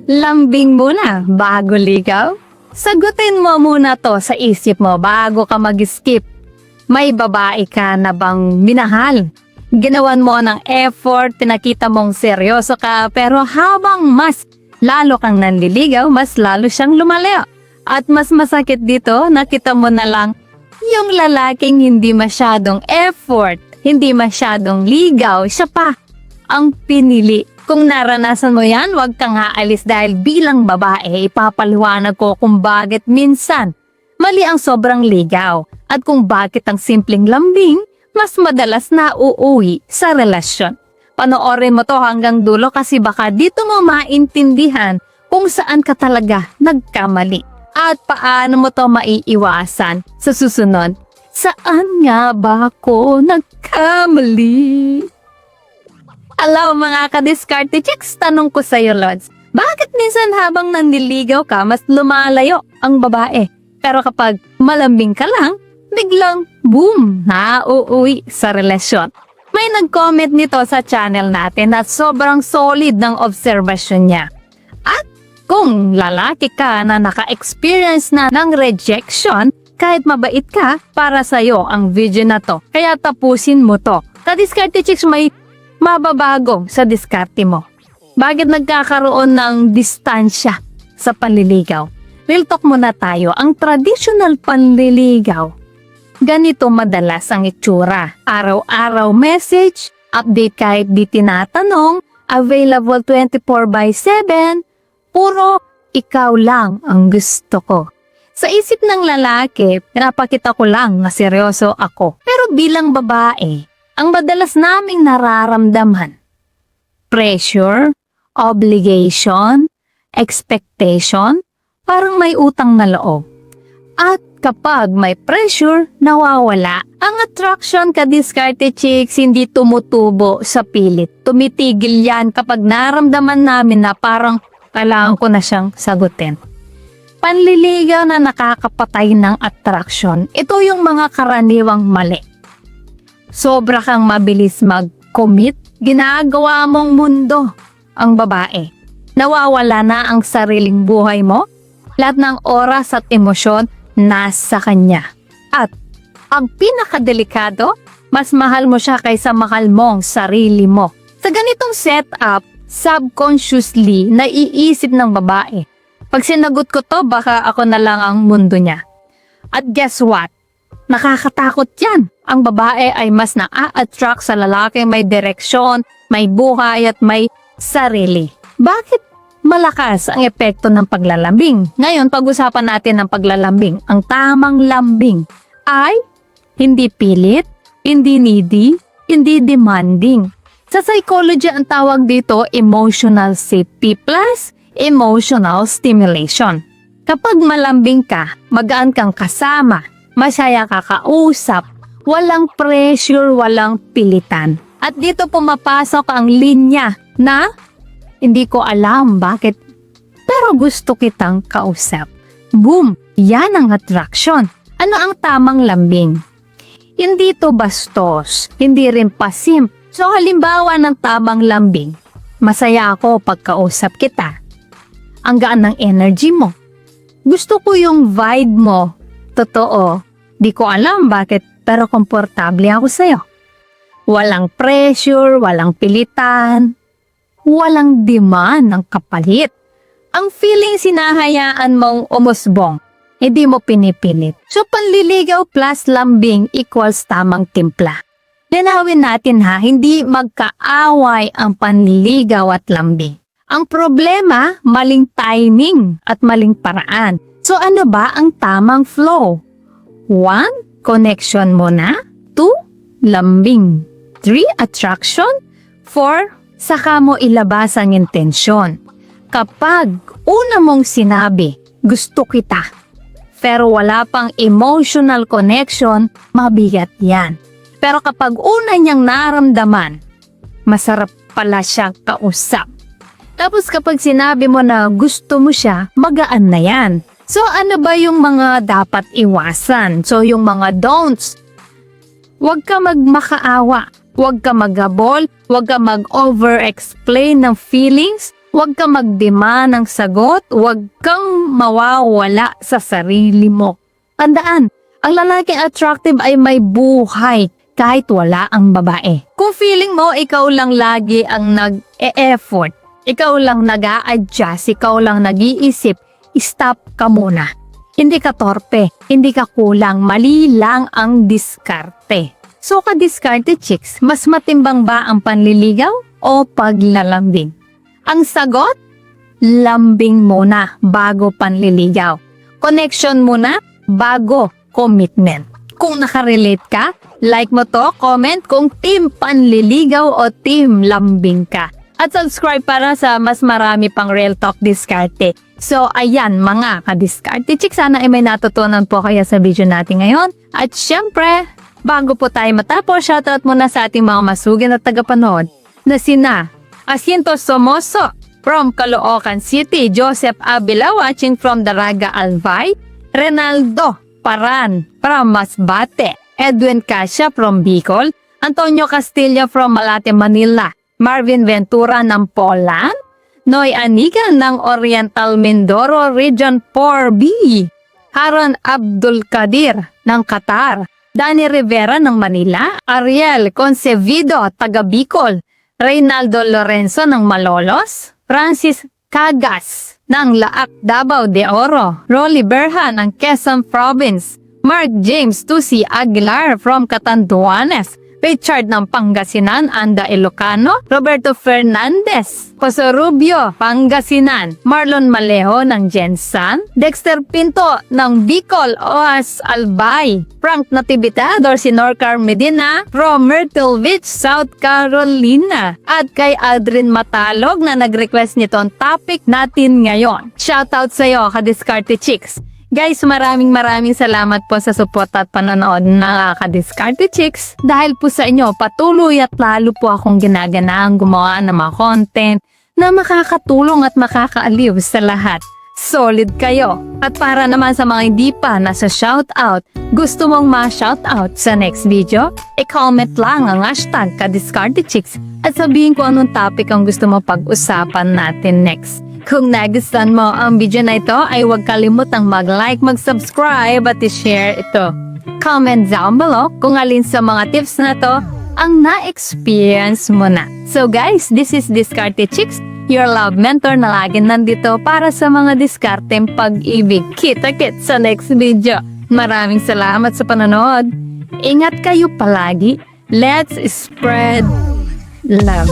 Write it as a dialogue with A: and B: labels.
A: Lambing muna bago ligaw? Sagutin mo muna to sa isip mo bago ka mag-skip. May babae ka na bang minahal? Ginawan mo ng effort, pinakita mong seryoso ka, pero habang mas lalo kang nanliligaw, mas lalo siyang lumalayo. At mas masakit dito, nakita mo na lang yung lalaking hindi masyadong effort, hindi masyadong ligaw, siya pa ang pinili. Kung naranasan mo yan, huwag kang aalis dahil bilang babae, ipapaliwanag ko kung bakit minsan mali ang sobrang ligaw at kung bakit ang simpleng lambing mas madalas na uuwi sa relasyon. Panoorin mo to hanggang dulo kasi baka dito mo maintindihan kung saan ka talaga nagkamali at paano mo to maiiwasan sa susunod. Saan nga ba ako nagkamali? Alam mga ka-diskarte chicks, tanong ko sa'yo, Lods, bakit minsan habang nanliligaw ka, mas lumalayo ang babae? Pero kapag malambing ka lang, biglang boom, nauuwi sa relasyon. May nag-comment nito sa channel natin at sobrang solid ng obserbasyon niya. At kung lalaki ka na naka-experience na ng rejection, kahit mabait ka, para sa'yo ang video na to. Kaya tapusin mo to. Ka-diskarte chicks, may mababago sa diskarte mo. Bakit nagkakaroon ng distansya sa panliligaw? Real talk muna tayo. Ang traditional panliligaw, ganito madalas ang itsura. Araw-araw message, update kahit di tinatanong, available 24/7, puro ikaw lang ang gusto ko. Sa isip ng lalaki, pinapakita ko lang na seryoso ako. Pero bilang babae, ang madalas naming nararamdaman, pressure, obligation, expectation, parang may utang na loob. At kapag may pressure, nawawala. Ang attraction ka-diskarte chicks hindi tumutubo sa pilit. Tumitigil yan kapag naramdaman namin na parang kailangan ko na siyang sagutin. Panliligaw na nakakapatay ng attraction. Ito yung mga karaniwang mali. Sobra kang mabilis mag-commit, ginagawa mong mundo ang babae. Nawawala na ang sariling buhay mo, lahat ng oras at emosyon nasa kanya. At ang pinakadelikado, mas mahal mo siya kaysa mahal mong sarili mo. Sa ganitong setup, subconsciously naiisip ng babae, pag sinagot ko to, baka ako na lang ang mundo niya. At guess what? Nakakatakot yan. Ang babae ay mas na-attract sa lalaki may direksyon, may buhay at may sarili. Bakit malakas ang epekto ng paglalambing? Ngayon, pag-usapan natin ang paglalambing. Ang tamang lambing ay hindi pilit, hindi needy, hindi demanding. Sa psychology, ang tawag dito emotional safety plus emotional stimulation. Kapag malambing ka, magaan kang kasama, masaya ka kausap, walang pressure, walang pilitan. At dito pumapasok ang linya na hindi ko alam bakit, pero gusto kitang kausap. Boom! Yan ang attraction. Ano ang tamang lambing? Hindi to bastos, hindi rin pasim. So halimbawa ng tamang lambing, masaya ako pagkausap kita. Ang gaan ng energy mo. Gusto ko yung vibe mo. Totoo, di ko alam bakit, pero komportable ako sa'yo. Walang pressure, walang pilitan, walang demand ng kapalit. Ang feeling sinahayaan mong umusbong, hindi mo pinipilit. So panliligaw plus lambing equals tamang timpla. Linawin natin ha, hindi magkaaway ang panliligaw at lambing. Ang problema, maling timing at maling paraan. So ano ba ang tamang flow? 1. Connection muna. 2. Lambing. 3. Attraction. 4. Saka mo ilabas ang intensyon. Kapag una mong sinabi, gusto kita, pero wala pang emotional connection, mabigat yan. Pero kapag una niyang naramdaman, masarap pala siyang kausap. Tapos kapag sinabi mo na gusto mo siya, magaan na yan. So ano ba yung mga dapat iwasan? So yung mga don'ts. Huwag ka magmakaawa. Huwag ka maghabol. Huwag ka mag-over-explain ng feelings. Huwag kang magdemand ng sagot, huwag kang mawawala sa sarili mo. Tandaan, ang lalaki attractive ay may buhay kahit wala ang babae. Kung feeling mo ikaw lang lagi ang nag-e-effort, ikaw lang nag-a-adjust, ikaw lang nag-iisip, stop ka muna. Hindi ka torpe, hindi ka kulang, mali lang ang diskarte. So ka-diskarte chicks, mas matimbang ba ang panliligaw o paglalambing? Ang sagot, lambing muna bago panliligaw. Connection muna bago commitment. Kung nakarelate ka, like mo to, comment kung team panliligaw o team lambing ka. At subscribe para sa mas marami pang Real Talk Diskarte. So ayan mga ka-diskarte chicks, sana ay may natutunan po kaya sa video natin ngayon. At syempre, bago po tayo matapos, shoutout muna sa ating mga masugin at tagapanood na sina Jacinto Somoso from Caloocan City, Joseph Abila watching from Daraga Albay, Renaldo Paran from Masbate, Edwin Cassia from Bicol, Antonio Castilla from Malate, Manila, Marvin Ventura ng Poland, Noy Aniga ng Oriental Mindoro Region 4B, Haron Abdul Kadir ng Qatar, Danny Rivera ng Manila, Ariel Concevido taga Bicol, Reynaldo Lorenzo ng Malolos, Francis Cagas ng Laak Davao de Oro, Rolly Berha ng Quezon Province, Mark James Tusi Aguilar from Catanduanes, Richard ng Pangasinan, Anda Ilocano, Roberto Fernandez, Jose Rubio, Pangasinan, Marlon Malejo ng Jensan, Dexter Pinto ng Bicol, Oas Albay, Frank Natividad, si Norcar Medina from Myrtle Beach, South Carolina, at kay Adrin Matalog na nag-request nito ang topic natin ngayon. Shoutout sa iyo, ka-diskarte chicks! Guys, maraming salamat po sa support at panonood ng ka-diskarte chicks. Dahil po sa inyo, patuloy at lalo po akong ginaganaang gumawa ng mga content na makakatulong at makakaaliw sa lahat. Solid kayo! At para naman sa mga hindi pa nasa shoutout, gusto mong ma-shoutout sa next video? I-comment lang ang hashtag ka-diskarte chicks at sabihin ko anong topic ang gusto mo pag-usapan natin next. Kung nagustuhan mo ang video na ito ay huwag kalimutang mag-like, mag-subscribe at i-share ito. Comment down below kung alin sa mga tips na to ang na-experience mo na. So guys, this is Diskarte Chicks, your love mentor na laging nandito para sa mga diskarteng pag-ibig. Kita-kits sa next video. Maraming salamat sa panonood. Ingat kayo palagi. Let's spread love.